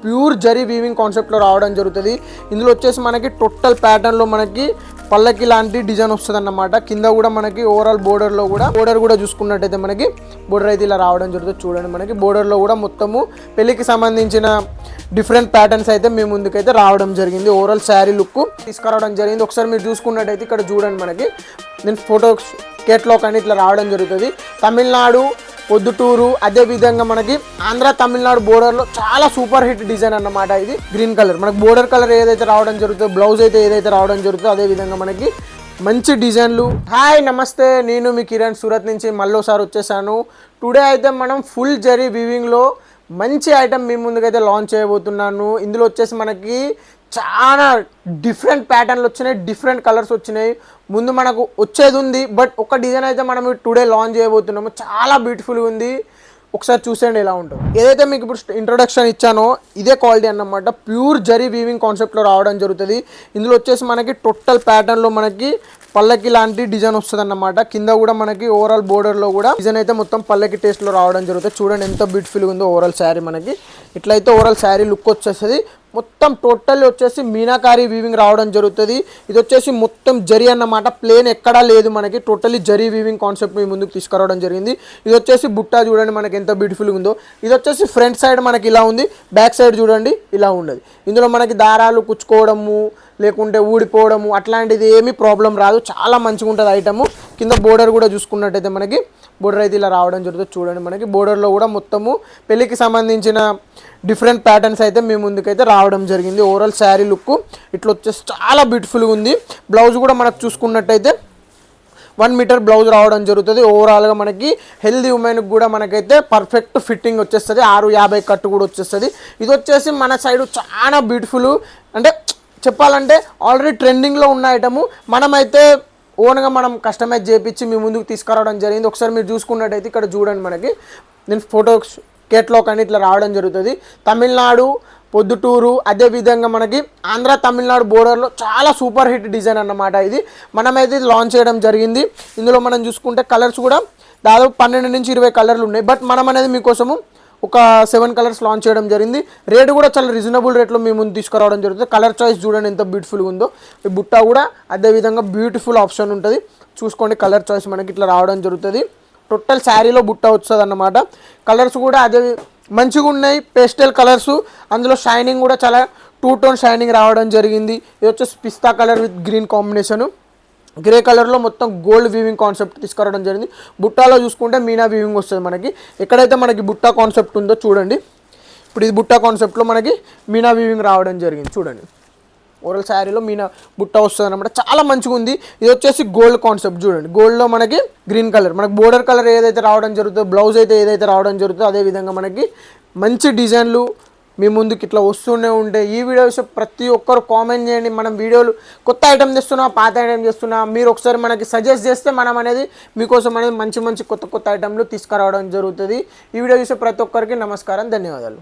Pure zari weaving కాన్సెప్ట్లో రావడం జరుగుతుంది. ఇందులో వచ్చేసి మనకి టోటల్ ప్యాటర్న్లో మనకి పల్లకి లాంటి డిజైన్ వస్తుంది అన్నమాట. కింద కూడా మనకి ఓవరాల్ బోర్డర్ కూడా చూసుకున్నట్టయితే మనకి బోర్డర్ అయితే ఇలా రావడం జరుగుతుంది. చూడండి, మనకి బోర్డర్లో కూడా మొత్తము పెళ్లికి సంబంధించిన డిఫరెంట్ ప్యాటర్న్స్ అయితే మీ ముందుకైతే రావడం జరిగింది. ఓవరాల్ శారీ లుక్ తీసుకురావడం జరిగింది. ఒకసారి మీరు చూసుకున్నట్టయితే ఇక్కడ చూడండి, మనకి నేను ఫోటో కేటలాగ్ అని ఇట్లా రావడం జరుగుతుంది. తమిళనాడు, పొద్దుటూరు, అదేవిధంగా మనకి ఆంధ్ర తమిళనాడు బోర్డర్లో చాలా సూపర్ హిట్ డిజైన్ అన్నమాట. ఇది గ్రీన్ కలర్, మనకి బోర్డర్ కలర్ ఏదైతే రావడం జరుగుతుందో, బ్లౌజ్ అయితే ఏదైతే రావడం జరుగుతుందో అదేవిధంగా మనకి మంచి డిజైన్లు. హాయ్ నమస్తే, నేను మీ కిరణ్ సూరత్ నుంచి మళ్ళీసారి వచ్చేసాను. టుడే అయితే మనం ఫుల్ జరీ వీవింగ్లో మంచి ఐటమ్ మీ ముందుకైతే లాంచ్ చేయబోతున్నాను. ఇందులో వచ్చేసి మనకి చాలా డిఫరెంట్ ప్యాటర్న్లు వచ్చినాయి, డిఫరెంట్ కలర్స్ వచ్చినాయి. ముందు మనకు వచ్చేది ఉంది, బట్ ఒక డిజైన్ అయితే మనం టుడే లాంచ్ చేయబోతున్నాము. చాలా బ్యూటిఫుల్గా ఉంది, ఒకసారి చూసేయండి ఎలా ఉంటుంది. ఏదైతే మీకు ఇప్పుడు ఇంట్రొడక్షన్ ఇచ్చానో ఇదే క్వాలిటీ అన్నమాట. ప్యూర్ జరీ వీవింగ్ కాన్సెప్ట్లో రావడం జరుగుతుంది. ఇందులో వచ్చేసి మనకి టోటల్ ప్యాటర్న్లో మనకి పల్లకి లాంటి డిజైన్ వస్తుంది అన్నమాట. కింద కూడా మనకి ఓవరాల్ బోర్డర్లో కూడా డిజైన్ అయితే మొత్తం పల్లకి టేస్ట్లో రావడం జరుగుతుంది. చూడండి ఎంత బ్యూటిఫుల్గా ఉందో ఓవరాల్ శారీ. మనకి ఇట్లయితే ఓవరాల్ శారీ లుక్ వచ్చేస్తుంది. మొత్తం టోటల్ వచ్చేసి మీనాకారి వీవింగ్ రావడం జరుగుతుంది. ఇది వచ్చేసి మొత్తం జరీ అన్నమాట, ప్లేన్ ఎక్కడా లేదు. మనకి టోటలీ జరీ వీవింగ్ కాన్సెప్ట్ మీ ముందుకు తీసుకురావడం జరిగింది. ఇది వచ్చేసి బుట్ట చూడండి మనకి ఎంత బ్యూటిఫుల్గా ఉందో. ఇది వచ్చేసి ఫ్రంట్ సైడ్ మనకి ఇలా ఉంది, బ్యాక్ సైడ్ చూడండి ఇలా ఉండదు. ఇందులో మనకి దారాలు కుచ్చుకోవడము లేకుంటే ఊడిపోవడము అట్లాంటిది ఏమీ ప్రాబ్లం రాదు, చాలా మంచిగా ఉంటుంది ఐటము. కింద బోర్డర్ కూడా చూసుకున్నట్టయితే మనకి బోర్డర్ అయితే ఇలా రావడం జరుగుతుంది. చూడండి, మనకి బోర్డర్లో కూడా మొత్తము పెళ్ళికి సంబంధించిన డిఫరెంట్ ప్యాటర్న్స్ అయితే మీ ముందుకైతే రావడం జరిగింది. ఓవరాల్ శారీ లుక్ ఇట్లా వచ్చేసి చాలా బ్యూటిఫుల్గా ఉంది. బ్లౌజ్ కూడా మనకు చూసుకున్నట్టయితే 1 మీటర్ బ్లౌజ్ రావడం జరుగుతుంది. ఓవరాల్గా మనకి హెల్దీ ఉమెన్కి కూడా మనకైతే పర్ఫెక్ట్ ఫిట్టింగ్ వచ్చేస్తుంది. 650 కట్టు కూడా వచ్చేస్తుంది. ఇది వచ్చేసి మన సైడ్ చాలా బ్యూటిఫుల్, అంటే చెప్పాలంటే ఆల్రెడీ ట్రెండింగ్లో ఉన్న ఐటము. మనమైతే ఓన్గా మనం కస్టమైజ్ చేయించి మీ ముందుకు తీసుకురావడం జరిగింది. ఒకసారి మీరు చూసుకున్నట్టయితే ఇక్కడ చూడండి, మనకి నేను ఫోటో కేటలాగ్ అని ఇట్లా రావడం జరుగుతుంది. తమిళనాడు, పొద్దుటూరు, అదేవిధంగా మనకి ఆంధ్ర తమిళనాడు బోర్డర్లో చాలా సూపర్ హిట్ డిజైన్ అన్నమాట. ఇది మనమైతే లాంచ్ చేయడం జరిగింది. ఇందులో మనం చూసుకుంటే కలర్స్ కూడా దాదాపు 12 నుంచి 20 కలర్లు ఉన్నాయి. బట్ మనం అనేది మీకోసము ఒక 7 కలర్స్ లాంచ్ చేయడం జరిగింది. రేటు కూడా చాలా రీజనబుల్ రేట్లో మీ ముందు తీసుకురావడం జరుగుతుంది. కలర్ చాయిస్ చూడండి ఎంత బ్యూటిఫుల్గా ఉందో. ఈ బుట్ట కూడా అదేవిధంగా బ్యూటిఫుల్ ఆప్షన్ ఉంటుంది. చూసుకోండి, కలర్ చాయిస్ మనకి ఇట్లా రావడం జరుగుతుంది. టోటల్ శారీలో బుట్ట వస్తుంది అన్నమాట. కలర్స్ కూడా అదే మంచిగా ఉన్నాయి, పేస్టల్ కలర్స్. అందులో షైనింగ్ కూడా చాలా 2 టోన్ షైనింగ్ రావడం జరిగింది. ఇది వచ్చేసి పిస్తా colour with green combination. Grey కలర్లో మొత్తం గోల్డ్ వీవింగ్ కాన్సెప్ట్ తీసుకురావడం జరిగింది. బుట్టాలో చూసుకుంటే మీనా వీవింగ్ వస్తుంది మనకి. ఎక్కడైతే మనకి బుట్టా కాన్సెప్ట్ ఉందో చూడండి, ఇప్పుడు ఇది బుట్టా కాన్సెప్ట్లో మనకి మీనా వీవింగ్ రావడం జరిగింది. చూడండి, ఓవరాల్ శారీలో మీనా బుట్ట వస్తుంది అనమాట. చాలా మంచిగా ఉంది. ఇది వచ్చేసి గోల్డ్ కాన్సెప్ట్ చూడండి. గోల్డ్లో మనకి గ్రీన్ కలర్, మనకి బోర్డర్ కలర్ ఏదైతే రావడం జరుగుతుందో, బ్లౌజ్ అయితే ఏదైతే రావడం జరుగుతుందో అదేవిధంగా మనకి మంచి డిజైన్లు మీ ముందుకు ఇట్లా వస్తూనే ఉంటాయి. ఈ వీడియోస్ ప్రతి ఒక్కరు కామెంట్ చేయండి. మనం వీడియోలు కొత్త ఐటమ్ చేస్తున్నా, పాత ఐటమ్ చేస్తున్నా, మీరు ఒకసారి మనకి సజెస్ట్ చేస్తే మనం అనేది మీకోసం అనేది మంచి కొత్త ఐటమ్లు తీసుకురావడం జరుగుతుంది. ఈ వీడియో చూసే ప్రతి ఒక్కరికి నమస్కారం, ధన్యవాదాలు.